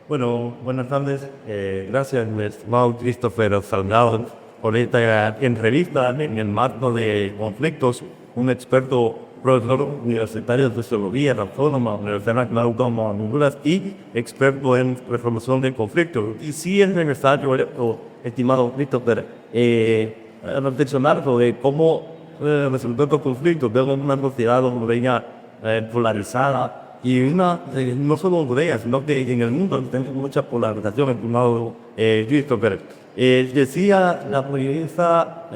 Bueno, buenas tardes. Gracias, mi estimado Christopher Salgado, por esta entrevista en el marco de conflictos. Un experto profesor universitario de Sociología Autónoma, Universidad Nacional Autónoma de Honduras y experto en resolución de conflictos. Y sí es necesario, estimado Christopher, reflexionar sobre cómo resolver los conflictos de una sociedad hondureña polarizada. Y no solo en Corea, sino que en el mundo tenemos mucha polarización, estimado Christopher. Decía la periodista,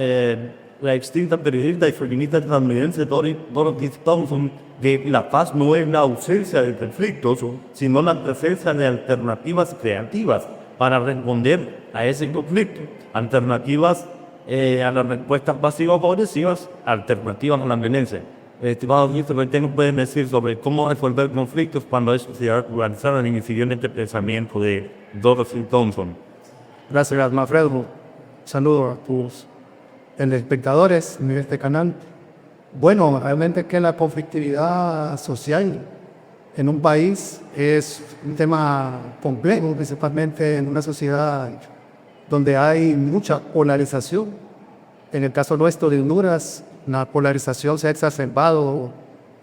la extinta periodista y feminista estadounidense Dorothy Thompson, que la paz no es la ausencia de conflictos, sino la presencia de alternativas creativas para responder a ese conflicto. Alternativas a las respuestas pasivas o agresivas, alternativas a la violencia. Estimado ministro, ¿qué nos pueden decir sobre cómo resolver conflictos cuando es sociedad polarizada en el siguiente pensamiento de Dorothy Thompson? Gracias, Manfredo. Saludos a tus telespectadores de este canal. Bueno, realmente que la conflictividad social en un país es un tema complejo, principalmente en una sociedad donde hay mucha polarización. En el caso nuestro de Honduras, la polarización se ha exacerbado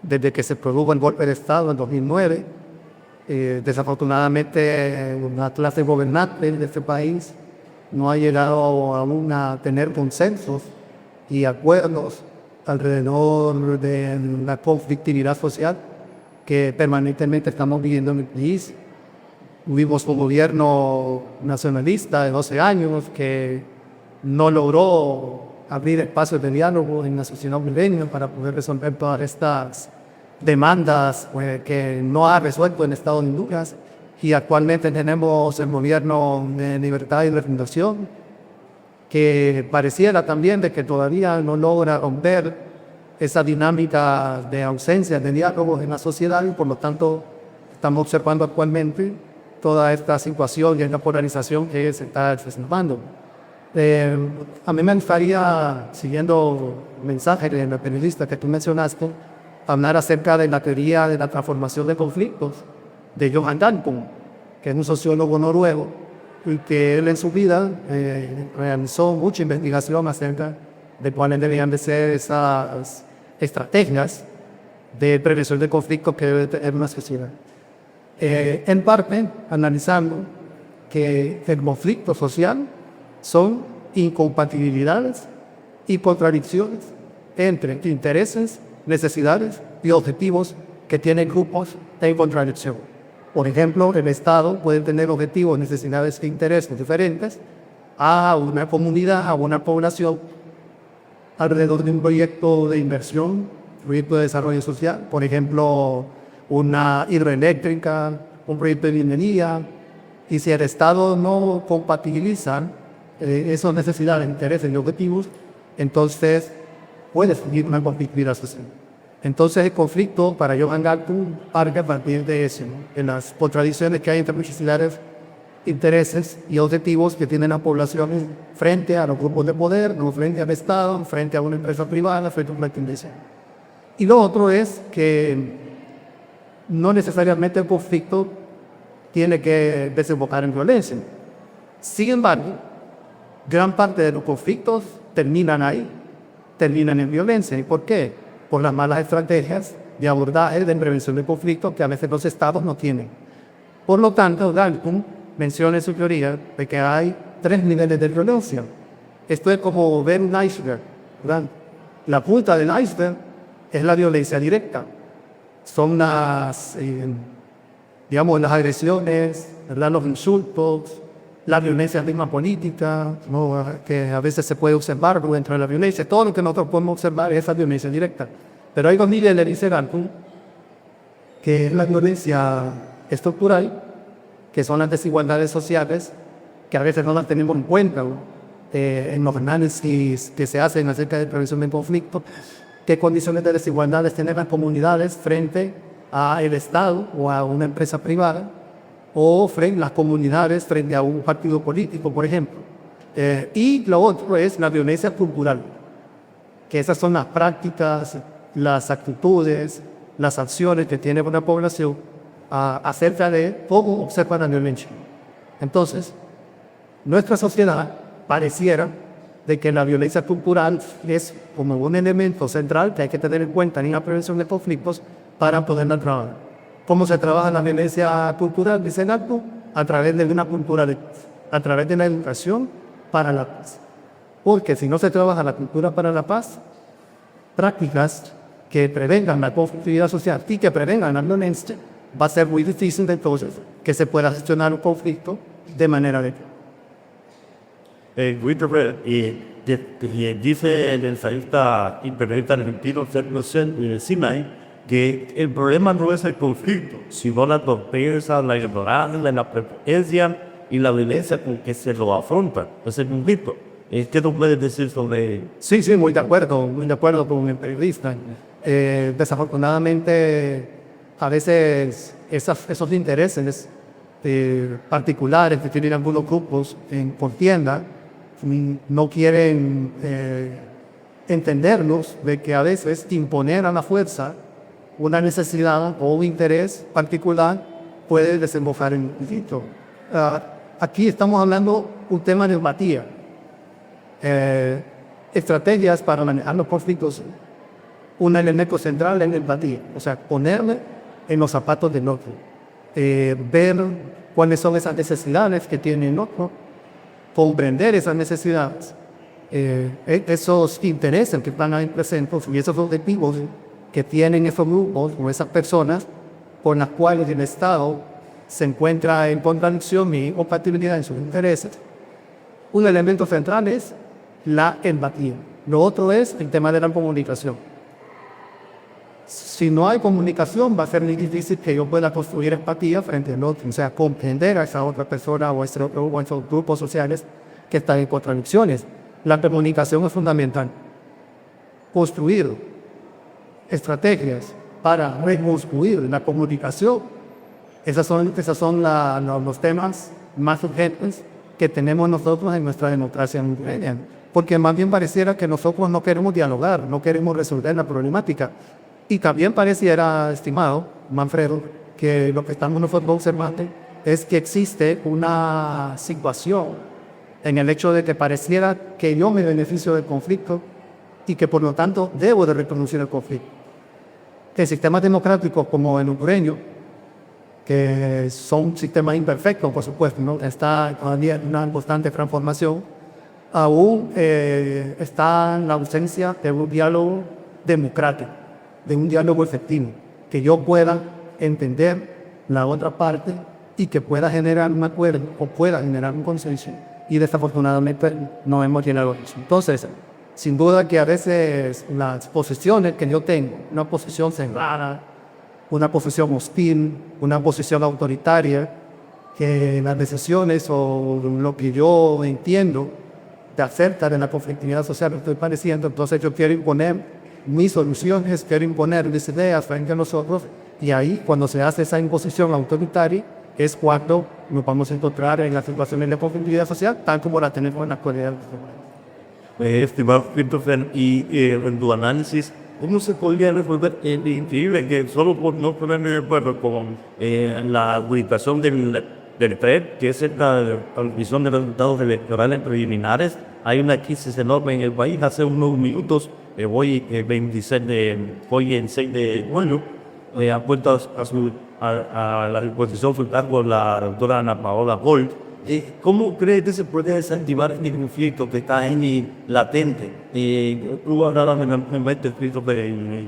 desde que se produjo el golpe de Estado en 2009. Desafortunadamente, la clase gobernante de este país no ha llegado aún a tener consensos y acuerdos alrededor de la conflictividad social que permanentemente estamos viviendo en el país. Tuvimos un gobierno nacionalista de 12 años que no logró abrir espacios de diálogo en la sociedad hondureña para poder resolver todas estas demandas que no ha resuelto el Estado de Honduras. Y actualmente tenemos el gobierno de libertad y refundación, que pareciera también de que todavía no logra romper esa dinámica de ausencia de diálogo en la sociedad, y por lo tanto estamos observando actualmente toda esta situación y esta polarización que se está presentando. A mí me gustaría, siguiendo el mensaje de la periodista que tú mencionaste, hablar acerca de la teoría de la transformación de conflictos de Johan Dalton, que es un sociólogo noruego, y que él en su vida realizó mucha investigación acerca de cuáles debían de ser esas estrategias de prevención de conflictos que debe tener una sociedad. En parte, analizando que el conflicto social son incompatibilidades y contradicciones entre intereses, necesidades y objetivos que tienen grupos en contradicción. Por ejemplo, el Estado puede tener objetivos, necesidades e intereses diferentes a una comunidad, a una población, alrededor de un proyecto de inversión, proyecto de desarrollo social, por ejemplo, una hidroeléctrica, un proyecto de minería. Y si el Estado no compatibiliza esas necesidades, intereses y objetivos, entonces puede surgir una conflictividad social. Entonces el conflicto para Johan Galtung parte a partir de eso, ¿no? En las contradicciones que hay entre necesidades, intereses y objetivos que tienen las poblaciones frente a los grupos de poder, no frente al Estado, frente a una empresa privada, frente a una tendencia. Y lo otro es que no necesariamente el conflicto tiene que desembocar en violencia. Sin embargo, gran parte de los conflictos terminan ahí, terminan en violencia. ¿Y por qué? Por las malas estrategias de abordaje de prevención de conflictos que a veces los estados no tienen. Por lo tanto, Dalton menciona en su teoría de que hay 3 niveles de violencia. Esto es como ver un iceberg, ¿verdad? La punta del iceberg es la violencia directa. Son las agresiones, ¿verdad? Los insultos, la violencia misma política, ¿no? Que a veces se puede observar dentro de la violencia. Todo lo que nosotros podemos observar es esa violencia directa. Pero hay 2 niveles, dice Dalton, que es la violencia estructural, que son las desigualdades sociales, que a veces no las tenemos en cuenta, ¿no? En los análisis que se hacen acerca de prevención de conflictos, qué condiciones de desigualdades tienen las comunidades frente al Estado o a una empresa privada, o frente a las comunidades frente a un partido político, por ejemplo. Y lo otro es la violencia cultural, que esas son las prácticas, las actitudes, las acciones que tiene una población acerca de cómo observan la violencia. Entonces, nuestra sociedad pareciera de que la violencia cultural es como un elemento central que hay que tener en cuenta en la prevención de conflictos para poderla trabajar. ¿Cómo se trabaja la violencia cultural? Dice el acto, a través de una cultura de paz, a través de la educación para la paz. Porque si no se trabaja la cultura para la paz, prácticas que prevengan la conflictividad social y que prevengan la violencia, va a ser muy difícil entonces que se pueda gestionar un conflicto de manera adecuada. Christopher, dice el ensayista imperialista argentino Sergio Sinai que el problema no es el conflicto, sino la torpeza, la ignorancia, la prepotencia y la violencia con que se lo afronta. Es el conflicto. ¿Qué tú puedes decir sobre? Sí, muy de acuerdo con el periodista. Desafortunadamente, a veces esos intereses particulares que tienen algunos grupos en contienda no quieren entendernos de que a veces imponer a la fuerza una necesidad o un interés particular puede desembocar en un conflicto. Aquí estamos hablando un tema de empatía. Estrategias para manejar los conflictos, un elemento central es la empatía, o sea, ponerme en los zapatos del otro, ver cuáles son esas necesidades que tiene el otro, comprender esas necesidades, esos intereses que están ahí presentes y esos objetivos que tienen esos grupos o esas personas por las cuales el Estado se encuentra en contradicción y incompatibilidad en sus intereses. Un elemento central es la empatía. Lo otro es el tema de la comunicación. Si no hay comunicación, va a ser muy difícil que yo pueda construir empatía frente al otro, o sea, comprender a esa otra persona o a ese otro, o a esos grupos sociales que están en contradicciones. La comunicación es fundamental. Construir estrategias para reconstruir la comunicación, esos son los temas más urgentes que tenemos nosotros en nuestra democracia hondureña. Porque más bien pareciera que nosotros no queremos dialogar, no queremos resolver la problemática. Y también pareciera, estimado Manfredo, que lo que estamos nosotros observando es que existe una situación en el hecho de que pareciera que yo me beneficio del conflicto y que por lo tanto debo de reconducir el conflicto. Que sistemas democráticos como el hondureño, que son sistemas imperfectos, por supuesto, ¿no? Está todavía en una constante transformación, aún está en la ausencia de un diálogo democrático, de un diálogo efectivo, que yo pueda entender la otra parte y que pueda generar un acuerdo o pueda generar un consenso. Y desafortunadamente no hemos llegado a eso. Entonces, sin duda que a veces las posiciones que yo tengo, una posición cerrada, una posición hostil, una posición autoritaria, que las decisiones o lo que yo entiendo de acerca de la conflictividad social lo estoy padeciendo, entonces yo quiero imponer mis soluciones, quiero imponer mis ideas frente a nosotros, y ahí cuando se hace esa imposición autoritaria es cuando nos vamos a encontrar en las situaciones de conflictividad social, tal como la tenemos en la actualidad. Estimado Christopher, y en tu análisis, ¿cómo se podría resolver el increíble que solo por no ponerme de acuerdo con la ubicación del FED, que es la visión de los resultados electorales preliminares? Hay una crisis enorme en el país. Hace unos minutos, hoy en 6 de junio, ha puesto a la disposición su cargo la doctora Ana Paola Gold. ¿Cómo crees que se puede desactivar este conflicto que está ahí latente? Tú hablabas en mente escrito de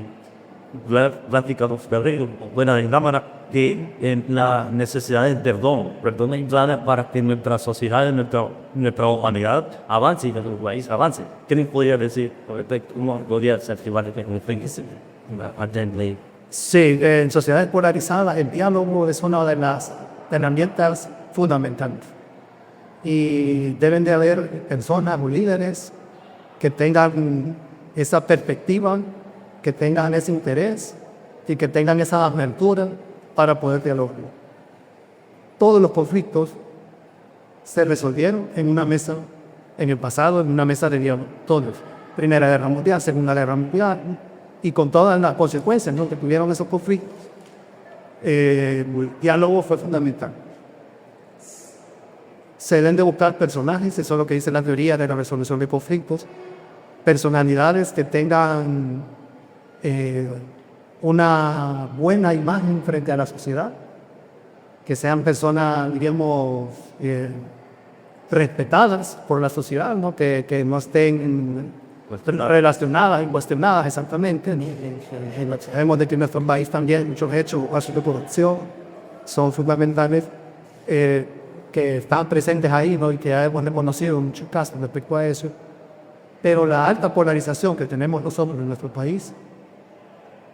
plática de los guerreros, buena de cámara, que la necesidad de perdón entrada para que nuestra sociedad, nuestra humanidad avance y nuestro país avance. ¿Qué les podría decir? ¿Cómo podría desactivar este conflicto? Sí, en sociedades polarizadas el diálogo es una de las herramientas fundamentales. Y deben de haber personas o líderes que tengan esa perspectiva, que tengan ese interés y que tengan esa apertura para poder dialogar. Todos los conflictos se resolvieron en una mesa, en el pasado, en una mesa de diálogo. Todos. Primera Guerra Mundial, Segunda Guerra Mundial, y con todas las consecuencias, ¿no?, que tuvieron esos conflictos. el diálogo fue fundamental. Se deben de buscar personajes, eso es lo que dice la teoría de la resolución de conflictos, personalidades que tengan una buena imagen frente a la sociedad, que sean personas, diríamos, respetadas por la sociedad, ¿no? Que no estén relacionadas, cuestionadas exactamente. Sabemos de que en nuestro país también muchos hechos, casos de corrupción, son fundamentales, que están presentes ahí, ¿no? Y que hemos reconocido en muchos casos respecto a eso. Pero la alta polarización que tenemos nosotros en nuestro país,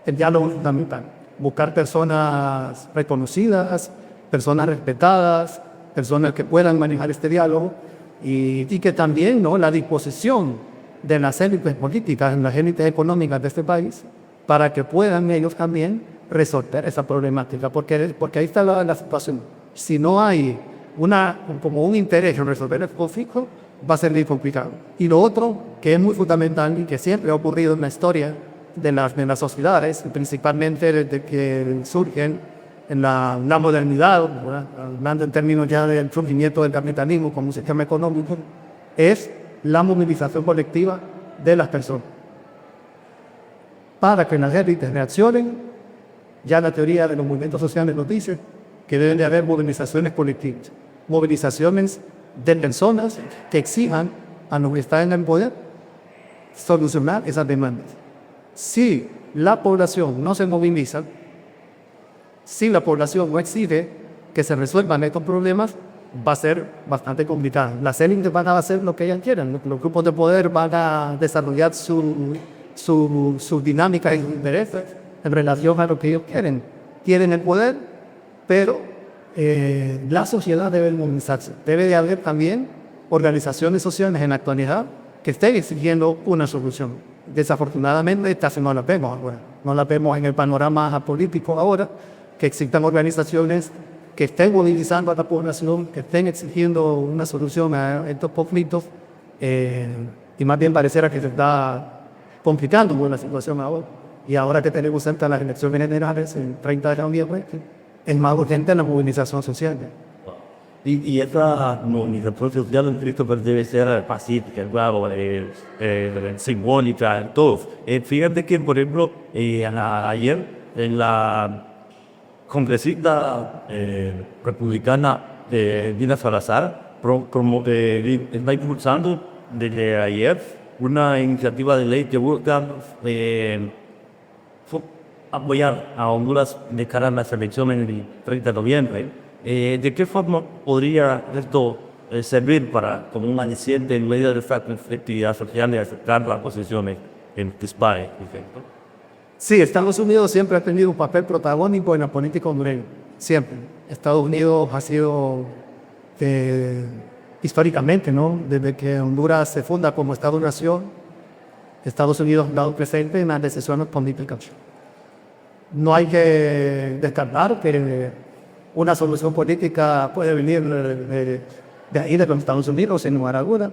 el diálogo es fundamental. Buscar personas reconocidas, personas respetadas, personas que puedan manejar este diálogo y que también, ¿no?, la disposición de las élites políticas, las élites económicas de este país, para que puedan ellos también resolver esa problemática, porque ahí está la situación. Si no hay como un interés en resolver el conflicto, va a ser muy complicado. Y lo otro, que es muy fundamental y que siempre ha ocurrido en la historia de las sociedades, principalmente desde que surgen en la modernidad, hablando en términos ya del surgimiento del capitalismo como un sistema económico, es la movilización colectiva de las personas. Para que las élites reaccionen, ya la teoría de los movimientos sociales nos dice que deben de haber movilizaciones colectivas, movilizaciones de personas que exijan a los que están en el poder solucionar esas demandas. Si la población no se moviliza, si la población no exige que se resuelvan estos problemas, va a ser bastante complicado. Las élites van a hacer lo que ellas quieran, los grupos de poder van a desarrollar su dinámica y sus intereses en relación a lo que ellos quieren. Quieren el poder, pero la sociedad debe movilizarse. Debe de haber también organizaciones sociales en la actualidad que estén exigiendo una solución. Desafortunadamente, esta no la vemos ahora. No la vemos en el panorama político ahora, que existan organizaciones que estén movilizando a la población, que estén exigiendo una solución a estos conflictos, y más bien pareciera que se está complicando la situación ahora. Y ahora que tenemos cerca las elecciones generales, el 30 de noviembre, es más urgente la movilización social. Y esa movilización social, Christopher, debe ser pacífica, claro, simbólica, todo. Fíjate que, por ejemplo, ayer en la congresista republicana Dina Salazar está impulsando desde ayer una iniciativa de ley que busca apoyar a Honduras de cara a las elecciones del 30 de noviembre. ¿De qué forma podría esto servir como un aliciente en medio de esta conflictividad social y aceptar las posiciones en Tispay? Sí, Estados Unidos siempre ha tenido un papel protagónico en la política hondureña, siempre. Estados Unidos ha sido, históricamente, ¿no?, desde que Honduras se funda como Estado-nación, Estados Unidos ha estado presente en las decisiones políticas. No hay que descartar que una solución política puede venir de ahí, de los Estados Unidos, sin lugar a duda.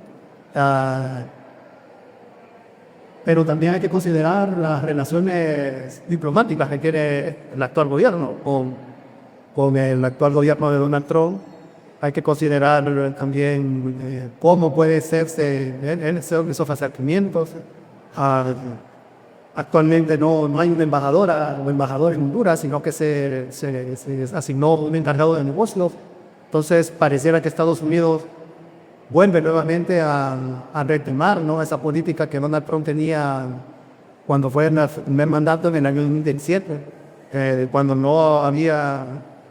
Pero también hay que considerar las relaciones diplomáticas que tiene el actual gobierno con el actual gobierno de Donald Trump. Hay que considerar también cómo puede serse esos acercamientos. Actualmente no hay una embajadora o embajador en Honduras, sino que se asignó un encargado de negocios. Entonces pareciera que Estados Unidos vuelve nuevamente a retomar, ¿no?, esa política que Donald Trump tenía cuando fue en el primer mandato en el año 2017, cuando no había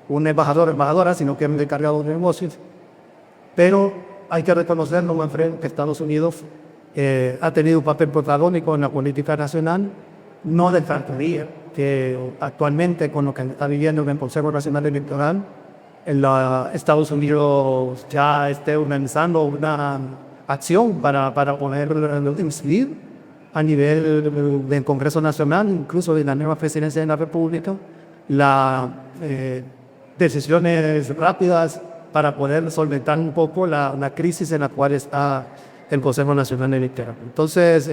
un embajador o embajadora, sino que era un encargado de negocios. Pero hay que reconocer, ¿no?, Manfred, que Estados Unidos ha tenido un papel protagónico en la política nacional. No descartaría que actualmente, con lo que está viviendo en el Consejo Nacional Electoral, Estados Unidos ya esté organizando una acción para poder incidir a nivel del Congreso Nacional, incluso de la nueva presidencia de la República, las decisiones rápidas para poder solventar un poco la crisis en la cual está el Consejo Nacional Electoral. Entonces,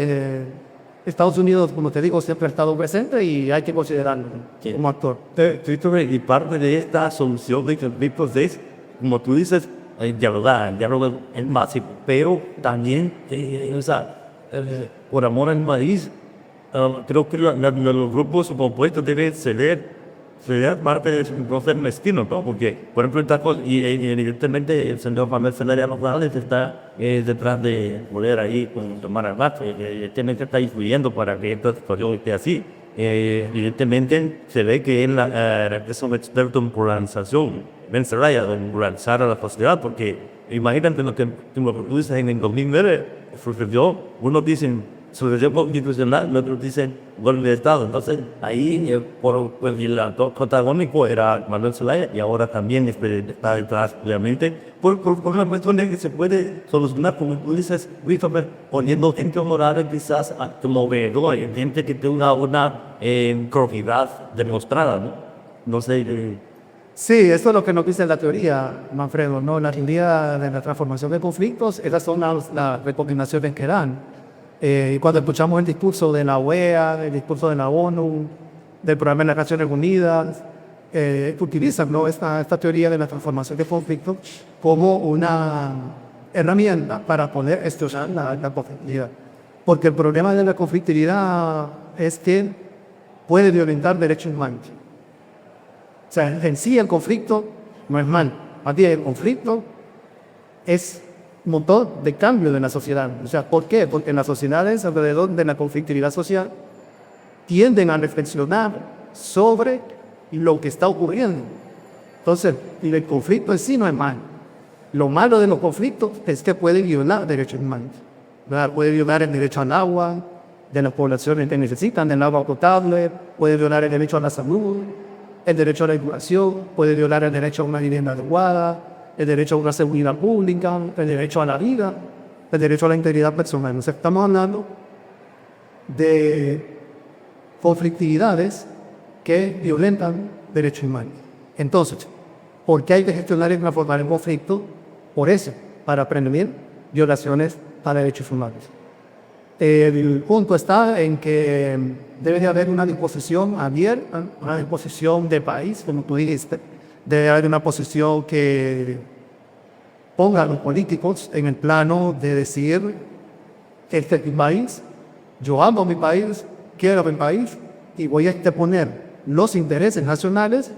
Estados Unidos, como te digo, siempre ha estado presente y hay que considerarlo como actor. Christopher, y parte de esta solución de conflictos es, como tú dices, dialogar es básico, pero también, o sea, por amor al país, creo que los grupos opuestos deben ceder parte de su propio destino, ¿no? Porque, por ejemplo, y evidentemente el señor Manuel Zelaya Morales está detrás de poder ahí con tomar armas, evidentemente está influyendo para que esta situación esté así. Evidentemente se ve que él es un experto en polarización, Ben Zelaya, en polarizar a la sociedad, porque imagínate lo que tú dices en el 2009, sucedió, unos dicen sucesión constitucional, otros dicen golpe de Estado. Entonces, ahí, el actor protagónico era Manuel Zelaya y ahora también está detrás, obviamente, por una cuestión de que se puede solucionar, como tú dices, Christopher, poniendo gente moral quizás como veedor, gente que tenga una probidad demostrada, ¿no? No sé. Sí, eso es lo que nos dice la teoría, Manfredo, ¿no? La teoría de la transformación de conflictos, esas son las recomendaciones que dan. Y cuando escuchamos el discurso de la OEA, el discurso de la ONU, del Programa de las Naciones Unidas, utilizan, ¿no?, esta teoría de la transformación de conflictos como una herramienta para poder estudiar la conflictividad. Porque el problema de la conflictividad es que puede violentar derechos humanos. O sea, en sí el conflicto no es mal. Más bien, el conflicto es motor de cambio de la sociedad. O sea, ¿por qué? Porque en las sociedades alrededor de la conflictividad social tienden a reflexionar sobre lo que está ocurriendo. Entonces, el conflicto en sí no es malo. Lo malo de los conflictos es que puede violar derechos humanos, ¿verdad? Puede violar el derecho al agua de las poblaciones que necesitan del agua potable, puede violar el derecho a la salud, el derecho a la educación, puede violar el derecho a una vivienda adecuada, el derecho a una seguridad pública, el derecho a la vida, el derecho a la integridad personal. Entonces, estamos hablando de conflictividades que violentan derechos humanos. Entonces, ¿por qué hay que gestionar y transformar el conflicto? Por eso, para prevenir violaciones a derechos humanos. El punto está en que debe de haber una disposición abierta, una disposición de país, como tú dijiste. Debe haber una posición que ponga a los políticos en el plano de decir, este es mi país, yo amo mi país, quiero mi país, y voy a poner los intereses nacionales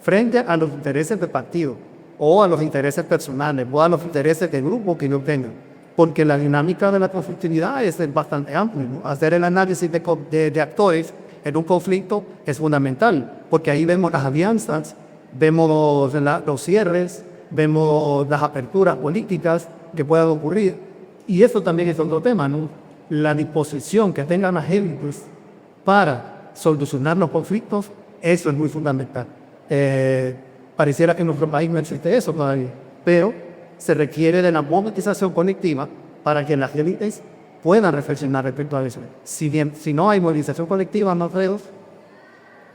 frente a los intereses del partido, o a los intereses personales, o a los intereses del grupo que yo tenga. Porque la dinámica de la conflictividad es bastante amplia, ¿no? Hacer el análisis de actores en un conflicto es fundamental, porque ahí vemos las alianzas, vemos los cierres, vemos las aperturas políticas que puedan ocurrir. Y eso también es otro tema, ¿no? La disposición que tengan las élites para solucionar los conflictos, eso es muy fundamental. Pareciera que en nuestro país no existe eso todavía, pero se requiere de la movilización colectiva para que las élites puedan reflexionar respecto a eso. Si no hay movilización colectiva, no creo.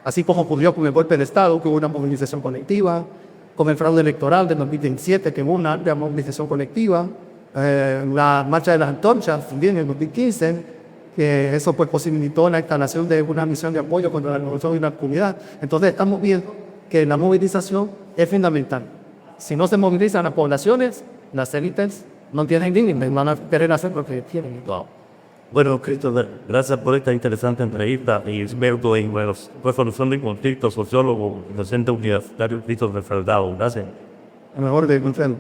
Así como ocurrió con el golpe de Estado, que hubo una movilización colectiva, con el fraude electoral de 2017, que hubo una amplia movilización colectiva, la marcha de las antorchas también en 2015, que eso pues posibilitó la instalación de una misión de apoyo contra la corrupción y la impunidad. Entonces estamos viendo que la movilización es fundamental. Si no se movilizan las poblaciones, las élites no tienen límites, van a querer hacer lo que quieren. Wow. Bueno, Christopher, gracias por esta interesante entrevista y experto en resolución de conflictos, sociólogo, docente universitario Christopher Faldado. Gracias. A mejor de Gonzalo.